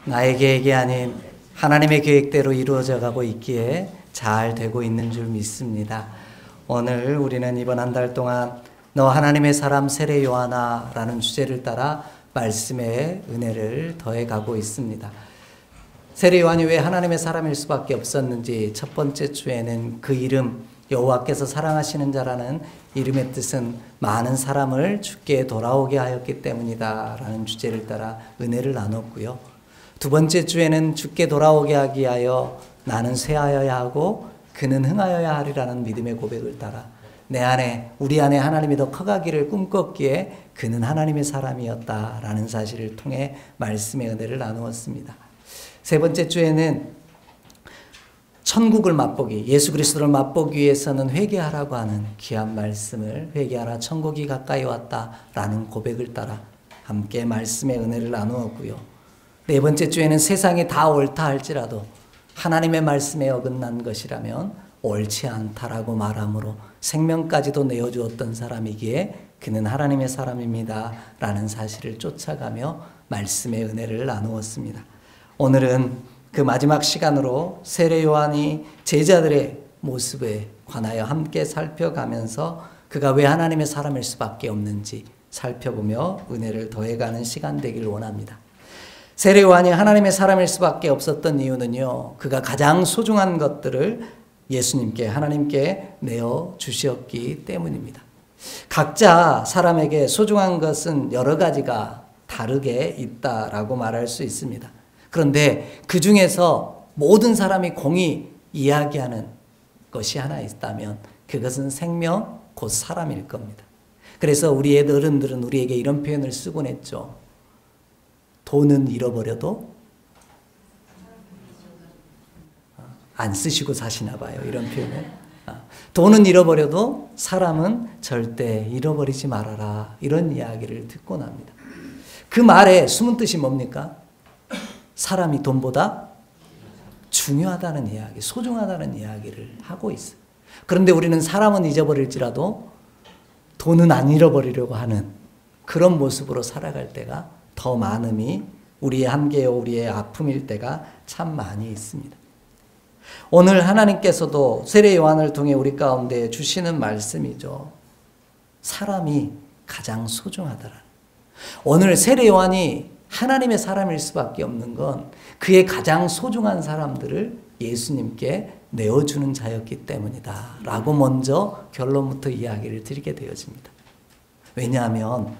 나의 계획이 아닌 하나님의 계획대로 이루어져 가고 있기에 잘 되고 있는 줄 믿습니다. 오늘 우리는 이번 한 달 동안 너 하나님의 사람 세례 요한아 라는 주제를 따라 말씀의 은혜를 더해 가고 있습니다. 세례 요한이 왜 하나님의 사람일 수밖에 없었는지 첫 번째 주에는 그 이름 여호와께서 사랑하시는 자라는 이름의 뜻은 많은 사람을 주께 돌아오게 하였기 때문이다 라는 주제를 따라 은혜를 나눴고요. 두 번째 주에는 주께 돌아오게 하기 위하여 나는 쇠하여야 하고 그는 흥하여야 하리라는 믿음의 고백을 따라 내 안에 우리 안에 하나님이 더 커가기를 꿈꿨기에 그는 하나님의 사람이었다라는 사실을 통해 말씀의 은혜를 나누었습니다. 세 번째 주에는 천국을 맛보기, 예수 그리스도를 맛보기 위해서는 회개하라고 하는 귀한 말씀을 회개하라 천국이 가까이 왔다라는 고백을 따라 함께 말씀의 은혜를 나누었고요. 네 번째 주에는 세상이 다 옳다 할지라도 하나님의 말씀에 어긋난 것이라면 옳지 않다라고 말함으로 생명까지도 내어주었던 사람이기에 그는 하나님의 사람입니다 라는 사실을 쫓아가며 말씀의 은혜를 나누었습니다. 오늘은 그 마지막 시간으로 세례 요한이 제자들의 모습에 관하여 함께 살펴가면서 그가 왜 하나님의 사람일 수밖에 없는지 살펴보며 은혜를 더해가는 시간 되기를 원합니다. 세례 요한이 하나님의 사람일 수밖에 없었던 이유는요, 그가 가장 소중한 것들을 예수님께 하나님께 내어 주셨기 때문입니다. 각자 사람에게 소중한 것은 여러 가지가 다르게 있다라고 말할 수 있습니다. 그런데 그 중에서 모든 사람이 공히 이야기하는 것이 하나 있다면 그것은 생명 곧 사람일 겁니다. 그래서 우리의 어른들은 우리에게 이런 표현을 쓰곤 했죠. 돈은 잃어버려도 안 쓰시고 사시나 봐요. 이런 표현을. 돈은 잃어버려도 사람은 절대 잃어버리지 말아라. 이런 이야기를 듣곤 합니다. 그 말의 숨은 뜻이 뭡니까? 사람이 돈보다 중요하다는 이야기, 소중하다는 이야기를 하고 있어요. 그런데 우리는 사람은 잊어버릴지라도 돈은 안 잃어버리려고 하는 그런 모습으로 살아갈 때가 더 많음이 우리의 한계요, 우리의 아픔일 때가 참 많이 있습니다. 오늘 하나님께서도 세례 요한을 통해 우리 가운데 주시는 말씀이죠. 사람이 가장 소중하다라는. 오늘 세례 요한이 하나님의 사람일 수밖에 없는 건 그의 가장 소중한 사람들을 예수님께 내어주는 자였기 때문이다 라고 먼저 결론부터 이야기를 드리게 되어집니다. 왜냐하면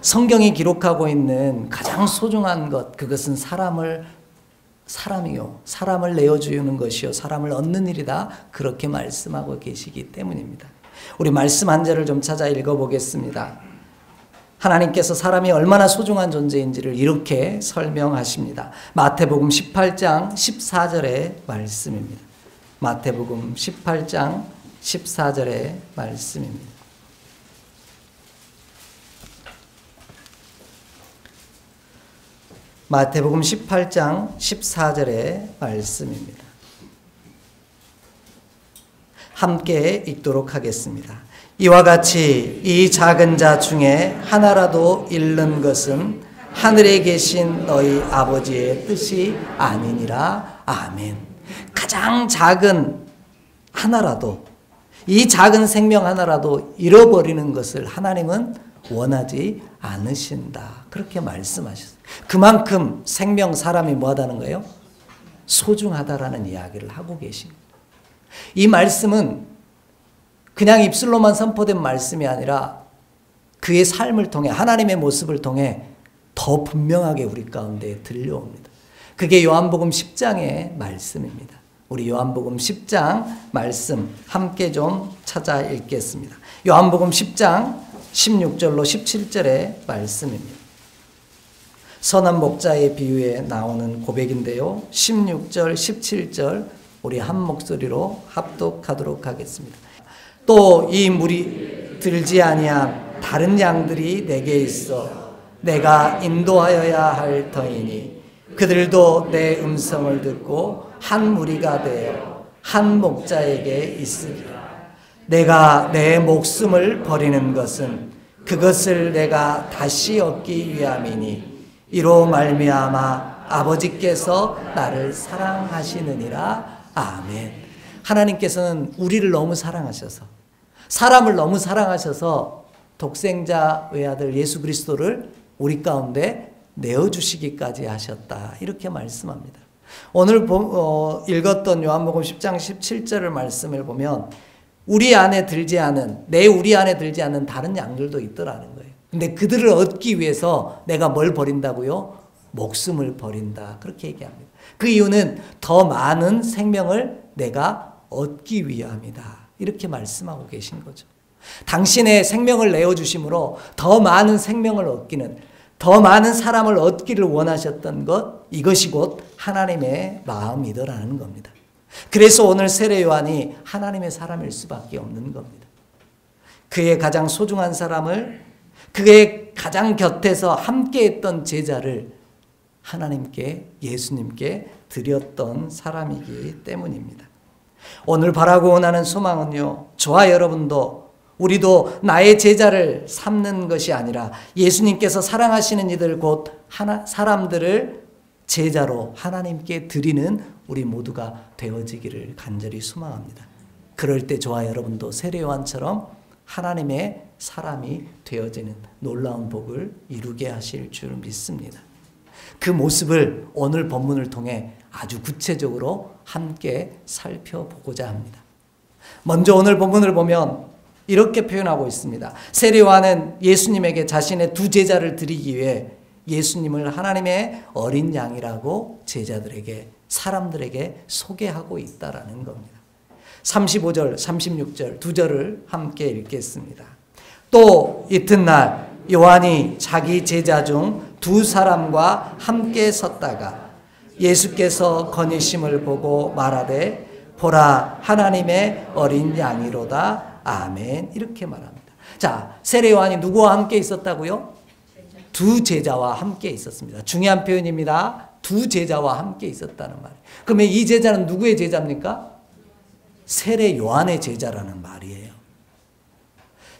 성경이 기록하고 있는 가장 소중한 것, 그것은 사람을 내어주는 것이요 사람을 얻는 일이다 그렇게 말씀하고 계시기 때문입니다. 우리 말씀 한 절을 좀 찾아 읽어보겠습니다. 하나님께서 사람이 얼마나 소중한 존재인지를 이렇게 설명하십니다. 마태복음 18장 14절의 말씀입니다. 마태복음 18장 14절의 말씀입니다. 마태복음 18장 14절의 말씀입니다. 함께 읽도록 하겠습니다. 이와 같이 이 작은 자 중에 하나라도 잃는 것은 하늘에 계신 너희 아버지의 뜻이 아니니라. 아멘. 가장 작은 하나라도, 이 작은 생명 하나라도 잃어버리는 것을 하나님은 원하지 않으신다. 그렇게 말씀하셨어요. 그만큼 생명, 사람이 뭐하다는 거예요? 소중하다라는 이야기를 하고 계신 거예요. 이 말씀은 그냥 입술로만 선포된 말씀이 아니라 그의 삶을 통해 하나님의 모습을 통해 더 분명하게 우리 가운데 들려옵니다. 그게 요한복음 10장의 말씀입니다. 우리 요한복음 10장 말씀 함께 좀 찾아 읽겠습니다. 요한복음 10장 16절로 17절의 말씀입니다. 선한 목자의 비유에 나오는 고백인데요. 16절, 17절 우리 한 목소리로 합독하도록 하겠습니다. 또 이 물이 들지 아니한 다른 양들이 내게 있어 내가 인도하여야 할 터이니 그들도 내 음성을 듣고 한 무리가 되어 한 목자에게 있으리라. 내가 내 목숨을 버리는 것은 그것을 내가 다시 얻기 위함이니 이로 말미암아 아버지께서 나를 사랑하시느니라. 아멘. 하나님께서는 우리를 너무 사랑하셔서, 사람을 너무 사랑하셔서 독생자 외아들 예수 그리스도를 우리 가운데 내어주시기까지 하셨다. 이렇게 말씀합니다. 오늘 읽었던 요한복음 10장 17절의 말씀을 보면 우리 안에 들지 않은, 우리 안에 들지 않는 다른 양들도 있더라는 거예요. 근데 그들을 얻기 위해서 내가 뭘 버린다고요? 목숨을 버린다. 그렇게 얘기합니다. 그 이유는 더 많은 생명을 내가 얻기 위함이다. 이렇게 말씀하고 계신 거죠. 당신의 생명을 내어주심으로 더 많은 생명을 얻기는, 더 많은 사람을 얻기를 원하셨던 것, 이것이 곧 하나님의 마음이더라는 겁니다. 그래서 오늘 세례 요한이 하나님의 사람일 수밖에 없는 겁니다. 그의 가장 소중한 사람을, 그의 가장 곁에서 함께했던 제자를 하나님께, 예수님께 드렸던 사람이기 때문입니다. 오늘 바라고 원하는 소망은요, 저와 여러분도, 우리도 나의 제자를 삼는 것이 아니라 예수님께서 사랑하시는 이들 곧 사람들을 제자로 하나님께 드리는 우리 모두가 되어지기를 간절히 소망합니다. 그럴 때 저와 여러분도 세례 요한처럼 하나님의 사람이 되어지는 놀라운 복을 이루게 하실 줄 믿습니다. 그 모습을 오늘 본문을 통해 아주 구체적으로 함께 살펴보고자 합니다. 먼저 오늘 본문을 보면 이렇게 표현하고 있습니다. 세례 요한은 예수님에게 자신의 두 제자를 드리기 위해 예수님을 하나님의 어린 양이라고 제자들에게, 사람들에게 소개하고 있다라는 겁니다. 35절, 36절 두 절을 함께 읽겠습니다. 또 이튿날 요한이 자기 제자 중 두 사람과 함께 섰다가 예수께서 거니심을 보고 말하되 보라 하나님의 어린 양이로다. 아멘. 이렇게 말합니다. 자, 세례 요한이 누구와 함께 있었다고요? 두 제자와 함께 있었습니다. 중요한 표현입니다. 두 제자와 함께 있었다는 말이에요. 그러면 이 제자는 누구의 제자입니까? 세례 요한의 제자라는 말이에요.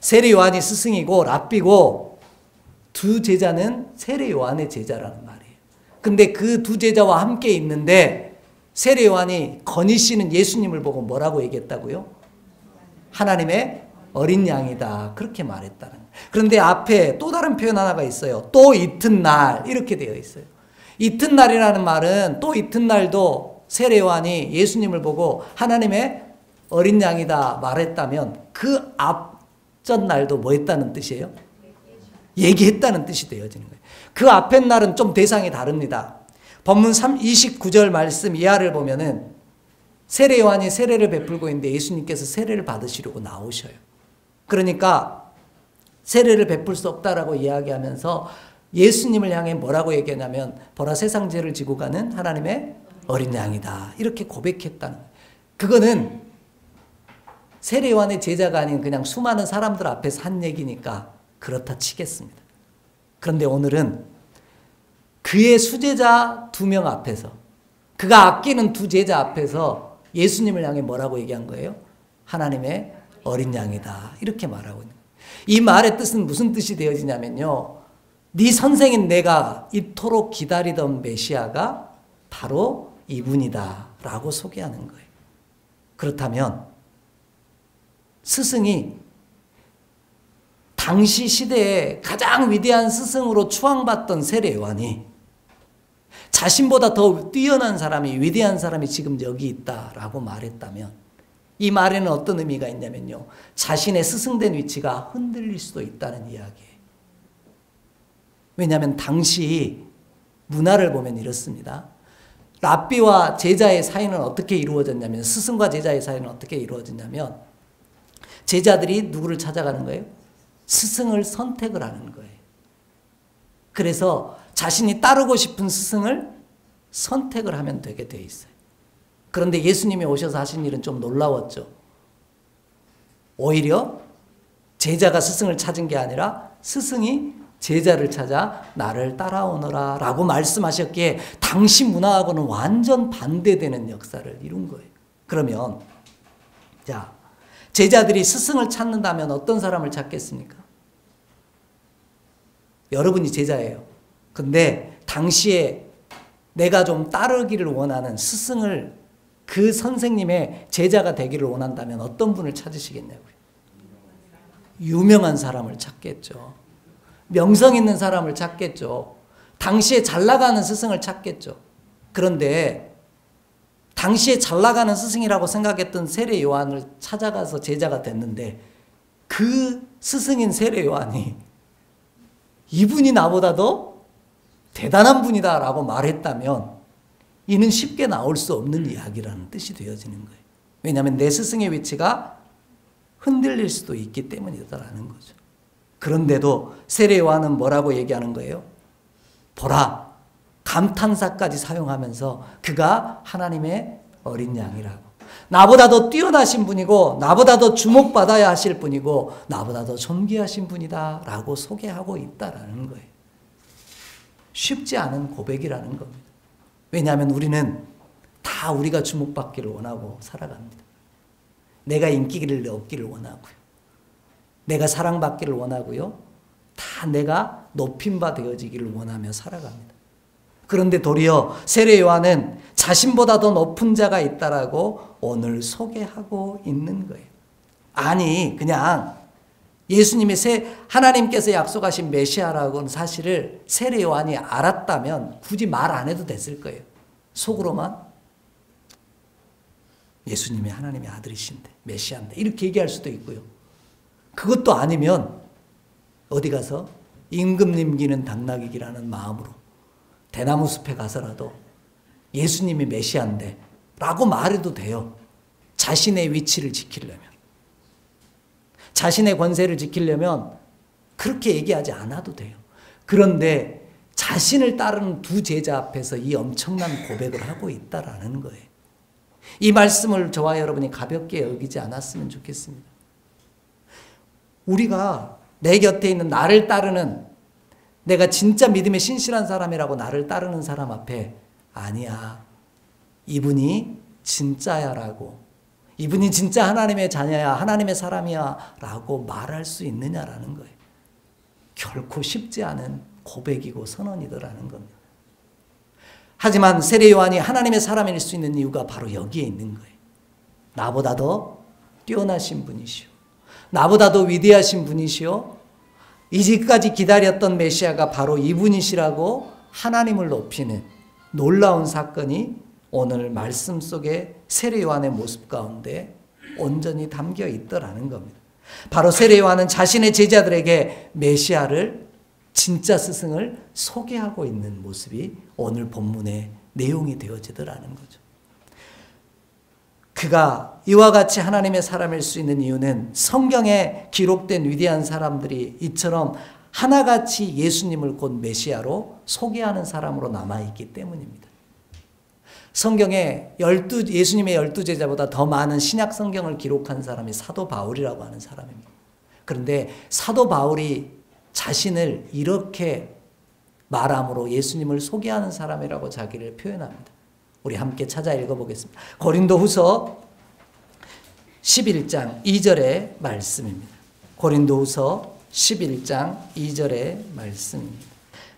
세례 요한이 스승이고 랍비고 두 제자는 세례 요한의 제자라는 말이에요. 근데 그 두 제자와 함께 있는데 세례 요한이 거니시는 예수님을 보고 뭐라고 얘기했다고요? 하나님의 어린 양이다. 그렇게 말했다는 거예요. 그런데 앞에 또 다른 표현 하나가 있어요. 또 이튿날 이렇게 되어 있어요. 이튿날이라는 말은 또 이튿날도 세례 요한이 예수님을 보고 하나님의 어린 양이다 말했다면 그 앞전 날도 뭐 했다는 뜻이에요? 얘기했다는 뜻이 되어지는 거예요. 그 앞에 날은 좀 대상이 다릅니다. 본문 29절 말씀 이하를 보면은 세례 요한이 세례를 베풀고 있는데 예수님께서 세례를 받으시려고 나오셔요. 그러니까 세례를 베풀 수 없다라고 이야기하면서 예수님을 향해 뭐라고 얘기하냐면 보라 세상 죄를 지고 가는 하나님의 어린 양이다. 이렇게 고백했다는 거예요. 그거는 세례 요한의 제자가 아닌 그냥 수많은 사람들 앞에서 한 얘기니까 그렇다 치겠습니다. 그런데 오늘은 그의 수제자 2명 앞에서, 그가 아끼는 두 제자 앞에서 예수님을 향해 뭐라고 얘기한 거예요? 하나님의 어린 양이다. 이렇게 말하고 있는 거예요. 이 말의 뜻은 무슨 뜻이 되어지냐면요, 네 선생인 내가 이토록 기다리던 메시아가 바로 이분이다 라고 소개하는 거예요. 그렇다면 스승이 당시 시대에 가장 위대한 스승으로 추앙받던 세례 요한이 자신보다 더 뛰어난 사람이, 위대한 사람이 지금 여기 있다라고 말했다면 이 말에는 어떤 의미가 있냐면요, 자신의 스승된 위치가 흔들릴 수도 있다는 이야기예요. 왜냐하면 당시 문화를 보면 이렇습니다. 랍비와 제자의 사이는 어떻게 이루어졌냐면, 스승과 제자의 사이는 어떻게 이루어졌냐면 제자들이 누구를 찾아가는 거예요? 스승을 선택을 하는 거예요. 그래서 자신이 따르고 싶은 스승을 선택을 하면 되게 돼 있어요. 그런데 예수님이 오셔서 하신 일은 좀 놀라웠죠. 오히려 제자가 스승을 찾은 게 아니라 스승이 제자를 찾아 나를 따라오너라 라고 말씀하셨기에 당시 문화하고는 완전 반대되는 역사를 이룬 거예요. 그러면 자, 제자들이 스승을 찾는다면 어떤 사람을 찾겠습니까? 여러분이 제자예요. 근데 당시에 내가 좀 따르기를 원하는 스승을, 그 선생님의 제자가 되기를 원한다면 어떤 분을 찾으시겠냐고요? 유명한 사람을 찾겠죠. 명성 있는 사람을 찾겠죠. 당시에 잘 나가는 스승을 찾겠죠. 그런데 당시에 잘 나가는 스승이라고 생각했던 세례 요한을 찾아가서 제자가 됐는데, 그 스승인 세례 요한이 이분이 나보다 더 대단한 분이다 라고 말했다면 이는 쉽게 나올 수 없는 이야기라는 뜻이 되어지는 거예요. 왜냐하면 내 스승의 위치가 흔들릴 수도 있기 때문이다라는 거죠. 그런데도 세례 요한은 뭐라고 얘기하는 거예요? 보라, 감탄사까지 사용하면서 그가 하나님의 어린 양이라고. 나보다 더 뛰어나신 분이고, 나보다 더 주목받아야 하실 분이고, 나보다 더 존귀하신 분이다 라고 소개하고 있다라는 거예요. 쉽지 않은 고백이라는 겁니다. 왜냐하면 우리는 다 우리가 주목받기를 원하고 살아갑니다. 내가 인기를 얻기를 원하고요. 내가 사랑받기를 원하고요. 다 내가 높임바 되어지기를 원하며 살아갑니다. 그런데 도리어 세례 요한은 자신보다 더 높은 자가 있다라고 오늘 소개하고 있는 거예요. 아니, 그냥 예수님이 하나님께서 약속하신 메시아라고는 사실을 세례 요한이 알았다면 굳이 말 안 해도 됐을 거예요. 속으로만 예수님이 하나님의 아들이신데, 메시아인데 이렇게 얘기할 수도 있고요. 그것도 아니면 어디 가서 임금 님기는 당나귀기라는 마음으로 대나무 숲에 가서라도 예수님이 메시아인데 라고 말해도 돼요. 자신의 위치를 지키려면, 자신의 권세를 지키려면 그렇게 얘기하지 않아도 돼요. 그런데 자신을 따르는 두 제자 앞에서 이 엄청난 고백을 하고 있다라는 거예요. 이 말씀을 저와 여러분이 가볍게 여기지 않았으면 좋겠습니다. 우리가 내 곁에 있는 나를 따르는, 내가 진짜 믿음에 신실한 사람이라고 나를 따르는 사람 앞에 아니야, 이분이 진짜야 라고, 이분이 진짜 하나님의 자녀야, 하나님의 사람이야 라고 말할 수 있느냐라는 거예요. 결코 쉽지 않은 고백이고 선언이더라는 겁니다. 하지만 세례 요한이 하나님의 사람일 수 있는 이유가 바로 여기에 있는 거예요. 나보다 더 뛰어나신 분이시오, 나보다 더 위대하신 분이시오, 이제까지 기다렸던 메시아가 바로 이분이시라고 하나님을 높이는 놀라운 사건이 오늘 말씀 속에 세례 요한의 모습 가운데 온전히 담겨 있더라는 겁니다. 바로 세례 요한은 자신의 제자들에게 메시아를, 진짜 스승을 소개하고 있는 모습이 오늘 본문의 내용이 되어지더라는 거죠. 그가 이와 같이 하나님의 사람일 수 있는 이유는 성경에 기록된 위대한 사람들이 이처럼 하나같이 예수님을 곧 메시아로 소개하는 사람으로 남아있기 때문입니다. 성경에 예수님의 12제자보다 더 많은 신약 성경을 기록한 사람이 사도 바울이라고 하는 사람입니다. 그런데 사도 바울이 자신을 이렇게 말함으로 예수님을 소개하는 사람이라고 자기를 표현합니다. 우리 함께 찾아 읽어보겠습니다. 고린도후서 11장 2절의 말씀입니다. 고린도후서 11장 2절의 말씀입니다.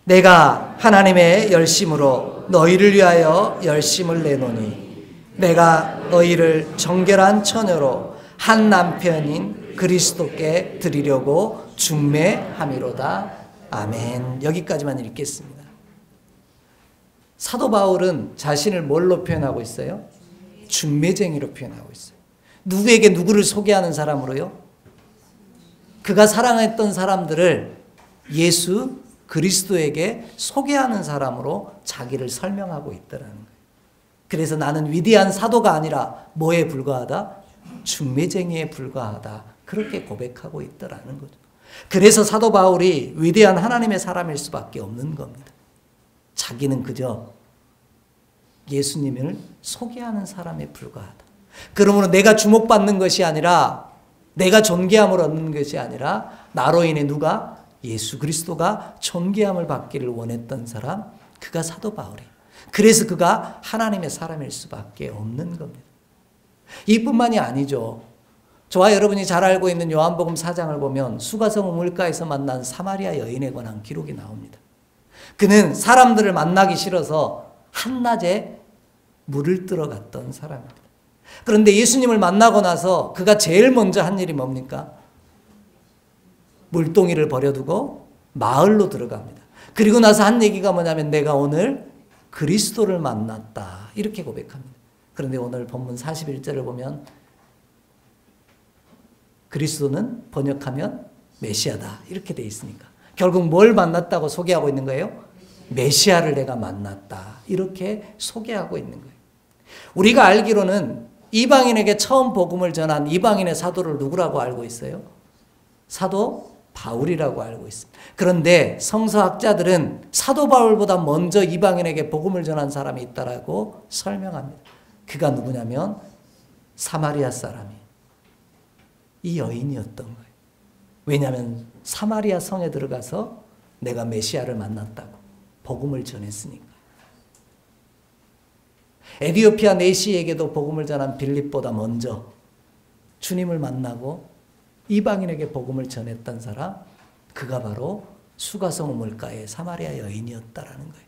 내가 하나님의 열심으로 너희를 위하여 열심을 내노니 내가 너희를 정결한 처녀로 한 남편인 그리스도께 드리려고 중매함이로다. 아멘. 여기까지만 읽겠습니다. 사도 바울은 자신을 뭘로 표현하고 있어요? 중매쟁이로 표현하고 있어요. 누구에게 누구를 소개하는 사람으로요? 그가 사랑했던 사람들을 예수 그리스도에게 소개하는 사람으로 자기를 설명하고 있다는 거예요. 그래서 나는 위대한 사도가 아니라 뭐에 불과하다? 중매쟁이에 불과하다. 그렇게 고백하고 있다는 거죠. 그래서 사도 바울이 위대한 하나님의 사람일 수밖에 없는 겁니다. 자기는 그저 예수님을 소개하는 사람에 불과하다. 그러므로 내가 주목받는 것이 아니라, 내가 존귀함을 얻는 것이 아니라 나로 인해 누가? 예수 그리스도가 존귀함을 받기를 원했던 사람, 그가 사도 바울이에요. 그래서 그가 하나님의 사람일 수밖에 없는 겁니다. 이뿐만이 아니죠. 저와 여러분이 잘 알고 있는 요한복음 4장을 보면 수가성 우물가에서 만난 사마리아 여인에 관한 기록이 나옵니다. 그는 사람들을 만나기 싫어서 한낮에 물을 뜨러 갔던 사람입니다. 그런데 예수님을 만나고 나서 그가 제일 먼저 한 일이 뭡니까? 물동이를 버려두고 마을로 들어갑니다. 그리고 나서 한 얘기가 뭐냐면 내가 오늘 그리스도를 만났다. 이렇게 고백합니다. 그런데 오늘 본문 41절을 보면 그리스도는 번역하면 메시아다. 이렇게 돼 있으니까. 결국 뭘 만났다고 소개하고 있는 거예요? 메시아를 내가 만났다. 이렇게 소개하고 있는 거예요. 우리가 알기로는 이방인에게 처음 복음을 전한 이방인의 사도를 누구라고 알고 있어요? 사도 바울이라고 알고 있습니다. 그런데 성서학자들은 사도 바울보다 먼저 이방인에게 복음을 전한 사람이 있다라고 설명합니다. 그가 누구냐면 사마리아 사람이에요. 이 여인이었던 거예요. 왜냐하면 사마리아 성에 들어가서 내가 메시아를 만났다고 복음을 전했으니까. 에디오피아 내시에게도 복음을 전한 빌립보다 먼저 주님을 만나고 이방인에게 복음을 전했던 사람, 그가 바로 수가성 우물가의 사마리아 여인이었다라는 거예요.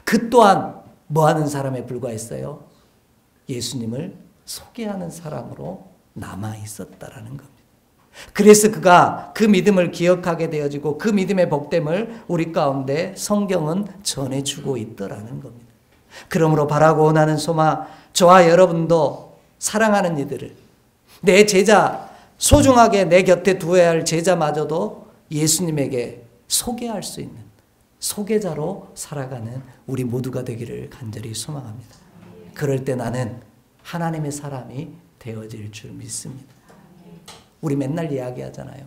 그 또한 뭐하는 사람에 불과했어요? 예수님을 소개하는 사람으로 남아 있었다라는 겁니다. 그래서 그가 그 믿음을 기억하게 되어지고 그 믿음의 복됨을 우리 가운데 성경은 전해주고 있더라는 겁니다. 그러므로 바라고 원하는 소마, 저와 여러분도 사랑하는 이들을 내 제자, 소중하게 내 곁에 두어야 할 제자마저도 예수님에게 소개할 수 있는 소개자로 살아가는 우리 모두가 되기를 간절히 소망합니다. 그럴 때 나는 하나님의 사람이 되어질 줄 믿습니다. 우리 맨날 이야기하잖아요.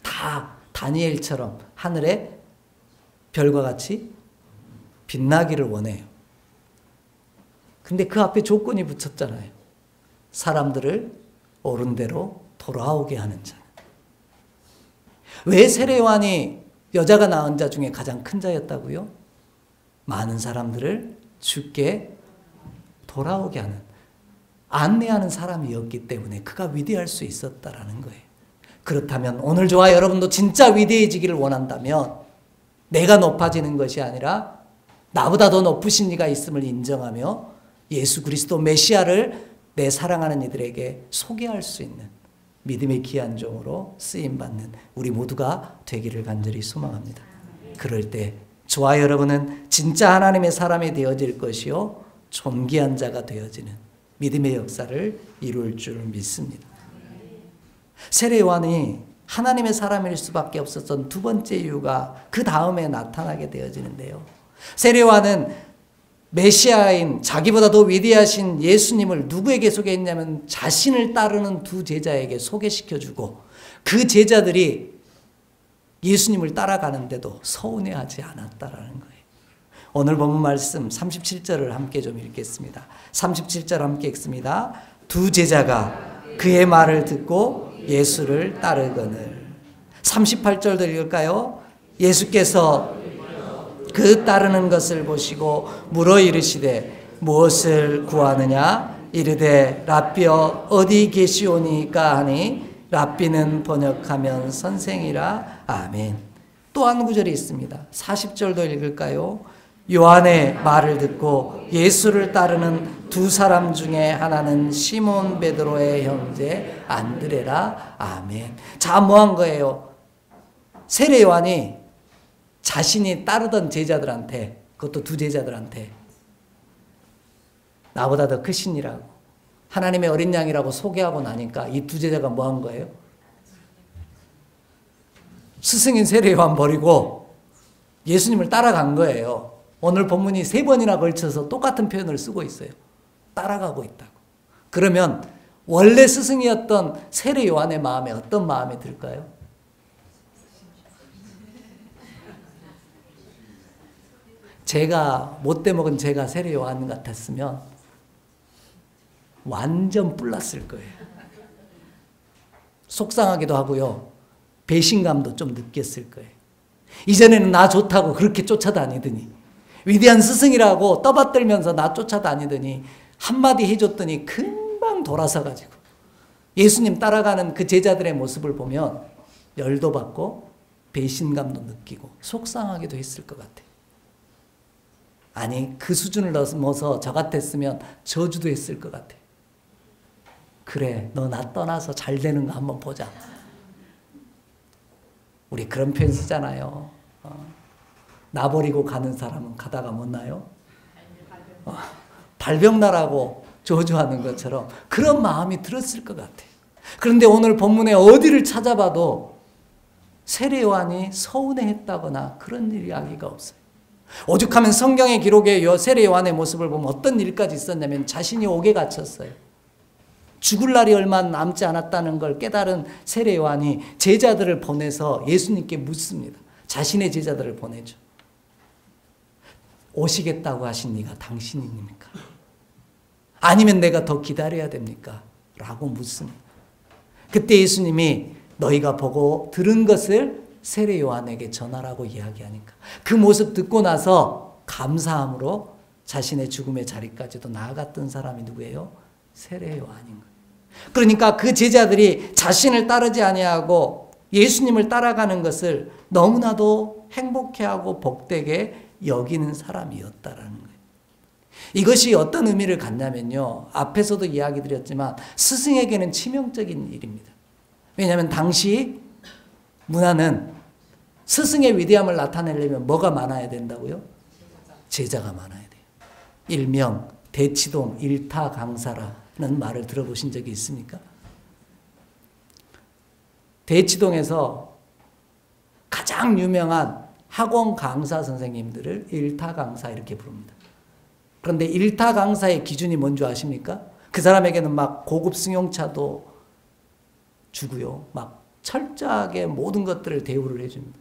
다 다니엘처럼 하늘에 별과 같이 빛나기를 원해요. 근데 그 앞에 조건이 붙였잖아요. 사람들을 옳은 대로 돌아오게 하는 자. 왜 세례요한이 여자가 낳은 자 중에 가장 큰 자였다고요? 많은 사람들을 주께 돌아오게 하는, 안내하는 사람이었기 때문에 그가 위대할 수 있었다라는 거예요. 그렇다면 오늘 저와 여러분도 진짜 위대해지기를 원한다면 내가 높아지는 것이 아니라 나보다 더 높으신 이가 있음을 인정하며 예수 그리스도 메시아를 내 사랑하는 이들에게 소개할 수 있는 믿음의 귀한 종으로 쓰임받는 우리 모두가 되기를 간절히 소망합니다. 그럴 때 저와 여러분은 진짜 하나님의 사람이 되어질 것이요 존귀한 자가 되어지는 믿음의 역사를 이룰 줄 믿습니다. 세례요한이 하나님의 사람일 수밖에 없었던 두 번째 이유가 그 다음에 나타나게 되어지는데요. 세례요한은 메시아인 자기보다 더 위대하신 예수님을 누구에게 소개했냐면 자신을 따르는 두 제자에게 소개시켜주고 그 제자들이 예수님을 따라가는데도 서운해하지 않았다라는 거예요. 오늘 본문 말씀 37절을 함께 좀 읽겠습니다. 37절 함께 읽습니다. 두 제자가 그의 말을 듣고 예수를 따르거늘. 38절도 읽을까요? 예수께서 그 따르는 것을 보시고 물어 이르시되 무엇을 구하느냐? 이르되 랍비여 어디 계시오니까 하니 랍비는 번역하면 선생이라. 아멘. 또 한 구절이 있습니다. 40절도 읽을까요? 요한의 말을 듣고 예수를 따르는 두 사람 중에 하나는 시몬 베드로의 형제 안드레라. 아멘. 자, 뭐 한 거예요? 세례 요한이 자신이 따르던 제자들한테, 그것도 두 제자들한테 나보다 더 크신 이라고 하나님의 어린 양이라고 소개하고 나니까 이 두 제자가 뭐 한 거예요? 스승인 세례 요한 버리고 예수님을 따라간 거예요. 오늘 본문이 3번이나 걸쳐서 똑같은 표현을 쓰고 있어요. 따라가고 있다고. 그러면 원래 스승이었던 세례 요한의 마음에 어떤 마음이 들까요? 제가 못돼 먹은 제가 세례 요한 같았으면 완전 뿔났을 거예요. 속상하기도 하고요. 배신감도 좀 느꼈을 거예요. 이전에는 나 좋다고 그렇게 쫓아다니더니 위대한 스승이라고 떠받들면서 나 쫓아다니더니 한마디 해줬더니 금방 돌아서가지고 예수님 따라가는 그 제자들의 모습을 보면 열도 받고 배신감도 느끼고 속상하기도 했을 것 같아요. 아니 그 수준을 넘어서 저 같았으면 저주도 했을 것 같아요. 그래 너 나 떠나서 잘 되는 거 한번 보자. 우리 그런 표현 쓰잖아요. 나 버리고 가는 사람은 가다가 못 나요? 발병나라고 저주하는 것처럼 그런 마음이 들었을 것 같아요. 그런데 오늘 본문에 어디를 찾아봐도 세례 요한이 서운해했다거나 그런 이야기가 없어요. 오죽하면 성경의 기록에 세례 요한의 모습을 보면 어떤 일까지 있었냐면 자신이 옥에 갇혔어요. 죽을 날이 얼마 남지 않았다는 걸 깨달은 세례 요한이 제자들을 보내서 예수님께 묻습니다. 자신의 제자들을 보내죠. 오시겠다고 하신 이가 당신입니까? 아니면 내가 더 기다려야 됩니까? 라고 묻습니다. 그때 예수님이 너희가 보고 들은 것을 세례 요한에게 전하라고 이야기하니까 그 모습 듣고 나서 감사함으로 자신의 죽음의 자리까지도 나아갔던 사람이 누구예요? 세례 요한인 거예요. 그러니까 그 제자들이 자신을 따르지 아니하고 예수님을 따라가는 것을 너무나도 행복해하고 복되게 여기는 사람이었다라는 거예요. 이것이 어떤 의미를 갖냐면요. 앞에서도 이야기 드렸지만 스승에게는 치명적인 일입니다. 왜냐하면 당시 문화는 스승의 위대함을 나타내려면 뭐가 많아야 된다고요? 제자가 많아야 돼요. 일명 대치동 일타강사라는 말을 들어보신 적이 있습니까? 대치동에서 가장 유명한 학원 강사 선생님들을 일타강사 이렇게 부릅니다. 그런데 일타강사의 기준이 뭔지 아십니까? 그 사람에게는 막 고급 승용차도 주고요. 막 철저하게 모든 것들을 대우를 해줍니다.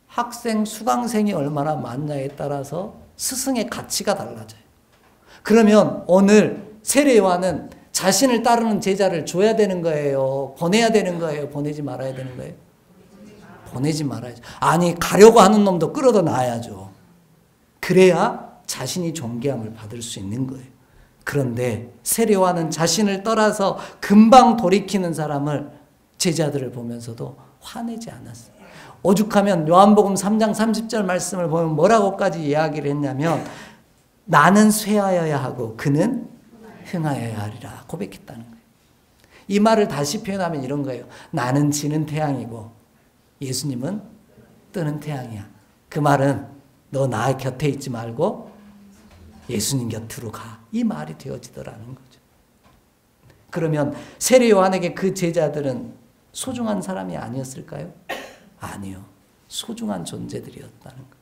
학생, 수강생이 얼마나 많냐에 따라서 스승의 가치가 달라져요. 그러면 오늘 세례 요한은 자신을 따르는 제자를 줘야 되는 거예요? 보내야 되는 거예요? 보내지 말아야 되는 거예요? 보내지 말아야죠. 아니 가려고 하는 놈도 끌어다 놔야죠. 그래야 자신이 존귀함을 받을 수 있는 거예요. 그런데 세례 요한은 자신을 떠나서 금방 돌이키는 사람을 제자들을 보면서도 화내지 않았어요. 오죽하면 요한복음 3장 30절 말씀을 보면 뭐라고까지 이야기를 했냐면 나는 쇠하여야 하고 그는 흥하여야 하리라 고백했다는 거예요. 이 말을 다시 표현하면 이런 거예요. 나는 지는 태양이고 예수님은 뜨는 태양이야. 그 말은 너 나 곁에 있지 말고 예수님 곁으로 가. 이 말이 되어지더라는 거죠. 그러면 세례 요한에게 그 제자들은 소중한 사람이 아니었을까요? 아니요. 소중한 존재들이었다는 거예요.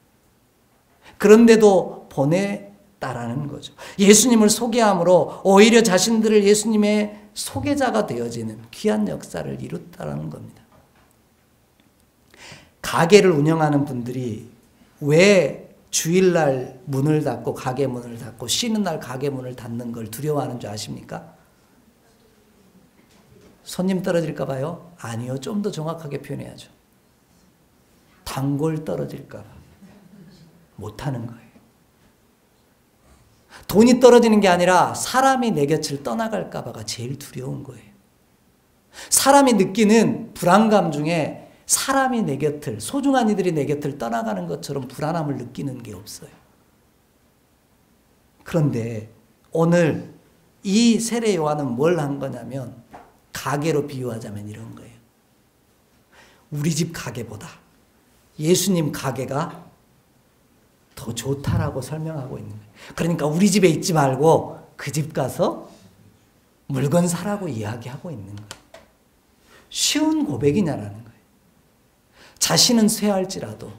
그런데도 보냈다라는 거죠. 예수님을 소개함으로 오히려 자신들을 예수님의 소개자가 되어지는 귀한 역사를 이뤘다는 겁니다. 가게를 운영하는 분들이 왜 주일날 문을 닫고 가게 문을 닫고 쉬는 날 가게 문을 닫는 걸 두려워하는 줄 아십니까? 손님 떨어질까 봐요? 아니요. 좀 더 정확하게 표현해야죠. 단골 떨어질까 봐 못하는 거예요. 돈이 떨어지는 게 아니라 사람이 내 곁을 떠나갈까 봐가 제일 두려운 거예요. 사람이 느끼는 불안감 중에 사람이 내 곁을, 소중한 이들이 내 곁을 떠나가는 것처럼 불안함을 느끼는 게 없어요. 그런데 오늘 이 세례 요한은 뭘 한 거냐면 가게로 비유하자면 이런 거예요. 우리 집 가게보다 예수님 가게가 더 좋다라고 설명하고 있는 거예요. 그러니까 우리 집에 있지 말고 그 집 가서 물건 사라고 이야기하고 있는 거예요. 쉬운 고백이냐라는 거예요. 자신은 쇠할지라도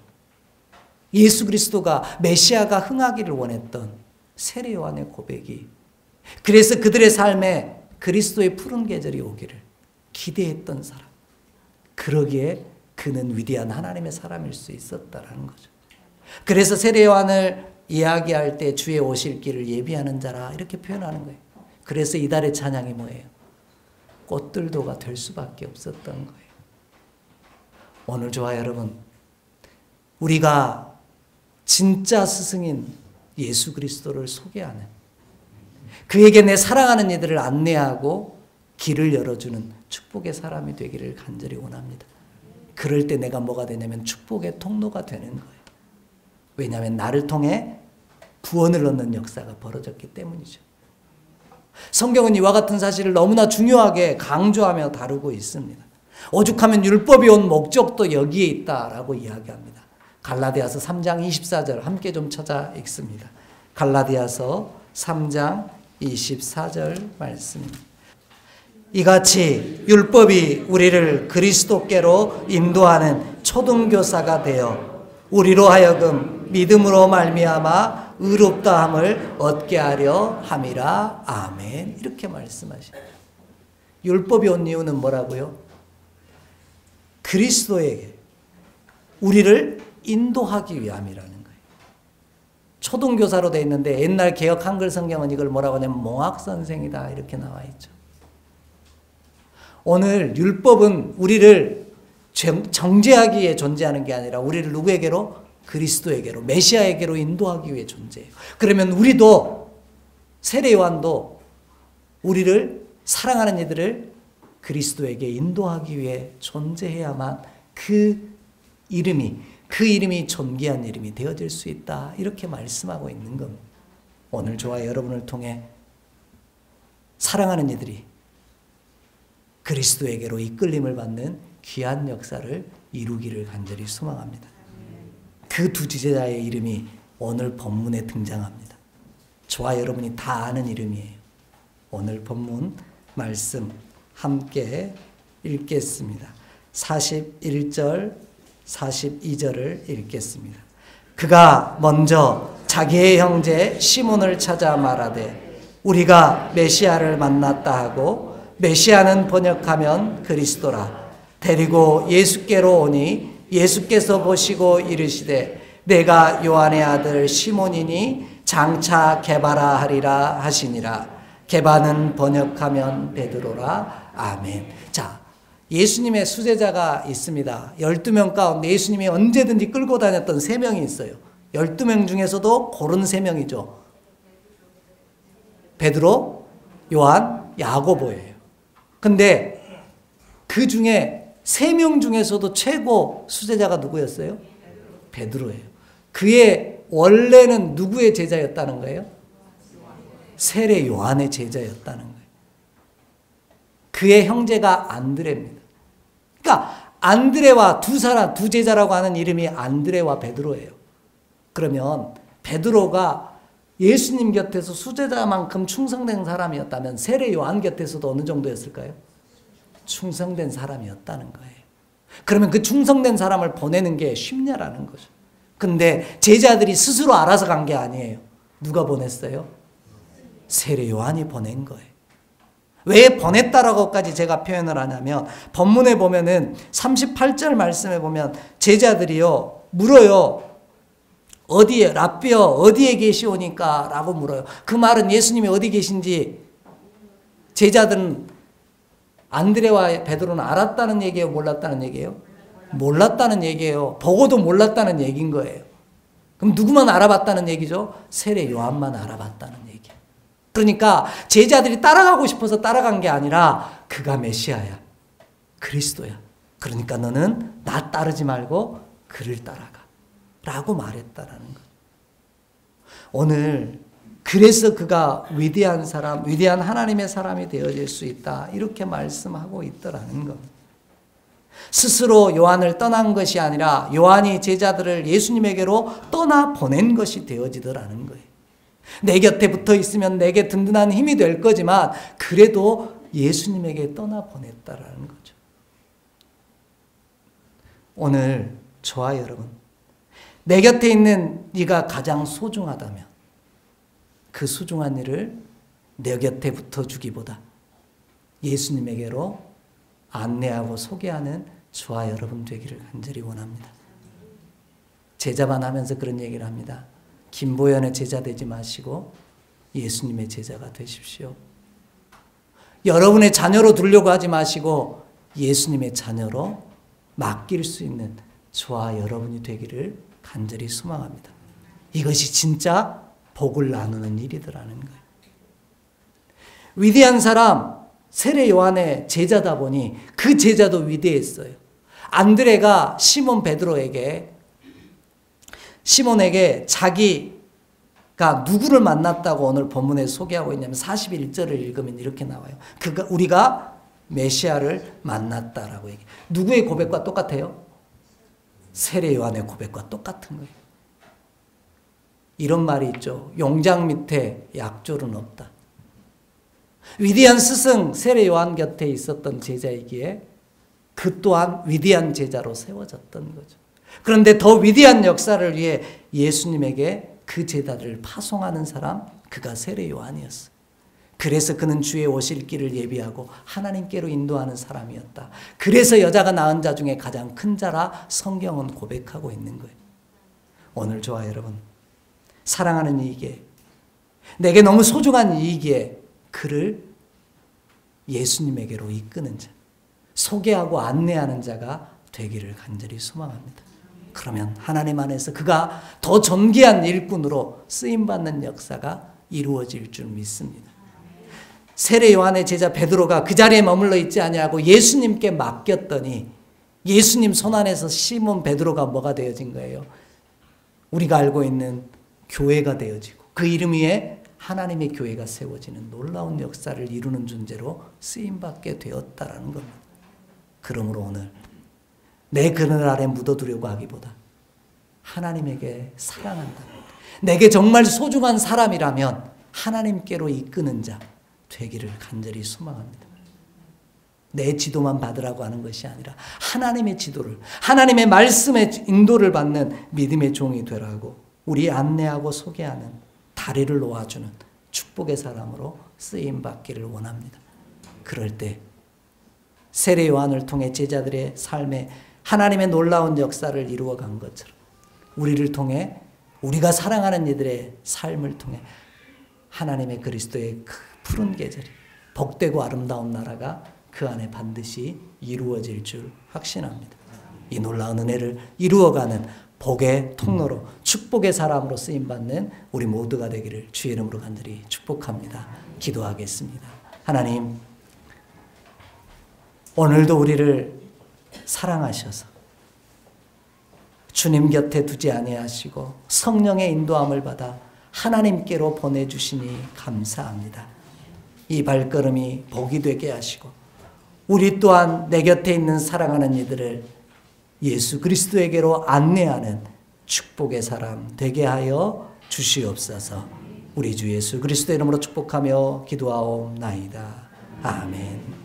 예수 그리스도가 메시아가 흥하기를 원했던 세례 요한의 고백이 그래서 그들의 삶에 그리스도의 푸른 계절이 오기를 기대했던 사람. 그러기에 그는 위대한 하나님의 사람일 수 있었다라는 거죠. 그래서 세례 요한을 이야기할 때 주의 오실 길을 예비하는 자라 이렇게 표현하는 거예요. 그래서 이달의 찬양이 뭐예요? 꽃들도가 될 수밖에 없었던 거예요. 오늘 저와 여러분, 우리가 진짜 스승인 예수 그리스도를 소개하는 그에게 내 사랑하는 이들을 안내하고 길을 열어주는 축복의 사람이 되기를 간절히 원합니다. 그럴 때 내가 뭐가 되냐면 축복의 통로가 되는 거예요. 왜냐하면 나를 통해 구원을 얻는 역사가 벌어졌기 때문이죠. 성경은 이와 같은 사실을 너무나 중요하게 강조하며 다루고 있습니다. 오죽하면 율법이 온 목적도 여기에 있다라고 이야기합니다. 갈라디아서 3장 24절 함께 좀 찾아 읽습니다. 갈라디아서 3장 24절 말씀입니다. 이같이 율법이 우리를 그리스도께로 인도하는 초등교사가 되어 우리로 하여금 믿음으로 말미암아 의롭다함을 얻게 하려 함이라. 아멘. 이렇게 말씀하십니다. 율법이 온 이유는 뭐라고요? 그리스도에게 우리를 인도하기 위함이라는 거예요. 초등교사로 되어 있는데 옛날 개역 한글 성경은 이걸 뭐라고 하냐면 몽학선생이다 이렇게 나와 있죠. 오늘 율법은 우리를 정죄하기 위해 존재하는 게 아니라 우리를 누구에게로? 그리스도에게로, 메시아에게로 인도하기 위해 존재해요. 그러면 우리도, 세례 요한도 우리를, 사랑하는 이들을 그리스도에게 인도하기 위해 존재해야만 그 이름이 존귀한 이름이 되어질 수 있다. 이렇게 말씀하고 있는 겁니다. 오늘 저와 여러분을 통해 사랑하는 이들이 그리스도에게로 이끌림을 받는 귀한 역사를 이루기를 간절히 소망합니다. 그 두 지체자의 이름이 오늘 본문에 등장합니다. 저와 여러분이 다 아는 이름이에요. 오늘 본문 말씀 함께 읽겠습니다. 41절, 42절을 읽겠습니다. 그가 먼저 자기의 형제 시몬을 찾아 말하되 우리가 메시아를 만났다 하고, 메시아는 번역하면 그리스도라, 데리고 예수께로 오니 예수께서 보시고 이르시되 내가 요한의 아들 시몬이니 장차 게바라 하리라 하시니라. 게바는 번역하면 베드로라. 아멘. 자, 예수님의 수제자가 있습니다. 12명 가운데 예수님이 언제든지 끌고 다녔던 3명이 있어요. 12명 중에서도 고른 3명이죠. 베드로, 요한, 야고보예요. 근데 그 중에 3명 중에서도 최고 수제자가 누구였어요? 베드로예요. 그의 원래는 누구의 제자였다는 거예요? 세례 요한의 제자였다는 거예요. 그의 형제가 안드레입니다. 그러니까 안드레와 두 제자라고 하는 이름이 안드레와 베드로예요. 그러면 베드로가 예수님 곁에서 수제자만큼 충성된 사람이었다면 세례 요한 곁에서도 어느 정도였을까요? 충성된 사람이었다는 거예요. 그러면 그 충성된 사람을 보내는 게 쉽냐라는 거죠. 근데 제자들이 스스로 알아서 간 게 아니에요. 누가 보냈어요? 세례 요한이 보낸 거예요. 왜 보냈다라고까지 제가 표현을 하냐면 본문에 보면은 38절 말씀에 보면 제자들이요 물어요. 어디에 랍비여 어디에 계시오니까 라고 물어요. 그 말은 예수님이 어디 계신지 제자들은 안드레와 베드로는 알았다는 얘기예요? 몰랐다는 얘기예요? 몰랐다는 얘기예요. 보고도 몰랐다는 얘기인 거예요. 그럼 누구만 알아봤다는 얘기죠? 세례 요한만 알아봤다는 얘기예요. 그러니까 제자들이 따라가고 싶어서 따라간 게 아니라 그가 메시아야. 그리스도야. 그러니까 너는 나 따르지 말고 그를 따라가. 라고 말했다라는 거예요. 오늘 그래서 그가 위대한 사람, 위대한 하나님의 사람이 되어질 수 있다. 이렇게 말씀하고 있더라는 겁니다. 스스로 요한을 떠난 것이 아니라 요한이 제자들을 예수님에게로 떠나 보낸 것이 되어지더라는 거예요. 내 곁에 붙어 있으면 내게 든든한 힘이 될 거지만 그래도 예수님에게 떠나 보냈다라는 거죠. 오늘 저와 여러분, 내 곁에 있는 네가 가장 소중하다면 그 소중한 일을 내 곁에 붙어주기보다 예수님에게로 안내하고 소개하는 저와 여러분 되기를 간절히 원합니다. 제자반 하면서 그런 얘기를 합니다. 김보연의 제자 되지 마시고 예수님의 제자가 되십시오. 여러분의 자녀로 두려고 하지 마시고 예수님의 자녀로 맡길 수 있는 저와 여러분이 되기를 간절히 소망합니다. 이것이 진짜 복을 나누는 일이더라는 거예요. 위대한 사람, 세례 요한의 제자다 보니 그 제자도 위대했어요. 안드레가 시몬에게 자기가 누구를 만났다고 오늘 본문에 소개하고 있냐면 41절을 읽으면 이렇게 나와요. 우리가 메시아를 만났다라고 얘기해요. 누구의 고백과 똑같아요? 세례 요한의 고백과 똑같은 거예요. 이런 말이 있죠. 용장 밑에 약졸은 없다. 위대한 스승 세례 요한 곁에 있었던 제자이기에 그 또한 위대한 제자로 세워졌던 거죠. 그런데 더 위대한 역사를 위해 예수님에게 그 제자들을 파송하는 사람, 그가 세례 요한이었어요. 그래서 그는 주의 오실 길을 예비하고 하나님께로 인도하는 사람이었다. 그래서 여자가 낳은 자 중에 가장 큰 자라 성경은 고백하고 있는 거예요. 오늘 저와 여러분, 사랑하는 이기에, 내게 너무 소중한 이기에 그를 예수님에게로 이끄는 자, 소개하고 안내하는 자가 되기를 간절히 소망합니다. 그러면 하나님 안에서 그가 더 존귀한 일꾼으로 쓰임받는 역사가 이루어질 줄 믿습니다. 세례 요한의 제자 베드로가 그 자리에 머물러 있지 아니하고 예수님께 맡겼더니 예수님 손안에서 시몬 베드로가 뭐가 되어진 거예요? 우리가 알고 있는 교회가 되어지고 그 이름 위에 하나님의 교회가 세워지는 놀라운 역사를 이루는 존재로 쓰임받게 되었다라는 겁니다. 그러므로 오늘 내 그늘 아래 묻어두려고 하기보다 하나님에게 사랑한다. 내게 정말 소중한 사람이라면 하나님께로 이끄는 자 되기를 간절히 소망합니다. 내 지도만 받으라고 하는 것이 아니라 하나님의 지도를, 하나님의 말씀의 인도를 받는 믿음의 종이 되라고 우리 안내하고 소개하는 다리를 놓아주는 축복의 사람으로 쓰임받기를 원합니다. 그럴 때 세례 요한을 통해 제자들의 삶에 하나님의 놀라운 역사를 이루어간 것처럼 우리를 통해 우리가 사랑하는 이들의 삶을 통해 하나님의 그리스도의 그 푸른 계절이 복되고 아름다운 나라가 그 안에 반드시 이루어질 줄 확신합니다. 이 놀라운 은혜를 이루어가는 복의 통로로 축복의 사람으로 쓰임받는 우리 모두가 되기를 주의 이름으로 간절히 축복합니다. 기도하겠습니다. 하나님, 오늘도 우리를 사랑하셔서 주님 곁에 두지 아니하시고 성령의 인도함을 받아 하나님께로 보내주시니 감사합니다. 이 발걸음이 복이 되게 하시고 우리 또한 내 곁에 있는 사랑하는 이들을 예수 그리스도에게로 안내하는 축복의 사람 되게 하여 주시옵소서. 우리 주 예수 그리스도 이름으로 축복하며 기도하옵나이다. 아멘.